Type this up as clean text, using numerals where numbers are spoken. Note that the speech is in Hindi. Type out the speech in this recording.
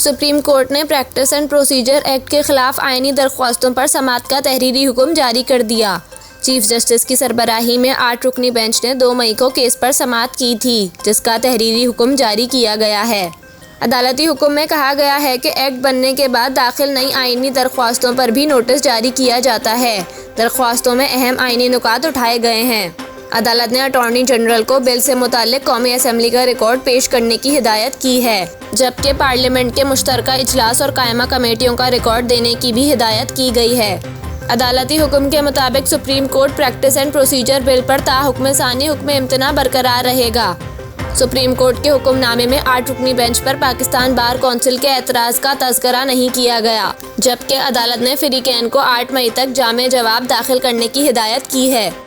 सुप्रीम कोर्ट ने प्रैक्टिस एंड प्रोसीजर एक्ट के खिलाफ आईनी दरख्वास्तों पर समाअत का तहरीरी हुक्म जारी कर दिया। चीफ जस्टिस की सरबराही में 8 रुकनी बेंच ने 2 मई को केस पर समाअत की थी, जिसका तहरीरी हुक्म जारी किया गया है। अदालती हुक्म में कहा गया है कि एक्ट बनने के बाद दाखिल नई आईनी दरख्वास्तों पर भी नोटिस जारी किया जाता है। दरख्वास्तों में अहम आईनी नुकात उठाए गए हैं। अदालत ने अटॉर्नी जनरल को बिल से मुताल्लिक कौमी असम्बली का रिकॉर्ड पेश करने की हिदायत की है, जबकि पार्लियामेंट के मुश्तरका इजलास और कायमा कमेटियों का रिकॉर्ड देने की भी हिदायत की गई है। अदालती हुक्म के मुताबिक supreme court practice and procedure bill पर ताहुक्म सानी हुक्म इम्तना बरकरार रहेगा। सुप्रीम कोर्ट के हुक्मनामे में 8 रुकनी बेंच पर पाकिस्तान बार कौंसिल के एतराज़ का तज़किरा नहीं किया गया, जबकि अदालत ने फ़रीक़ैन को 8 मई तक जामे जवाब दाखिल करने की हिदायत की है।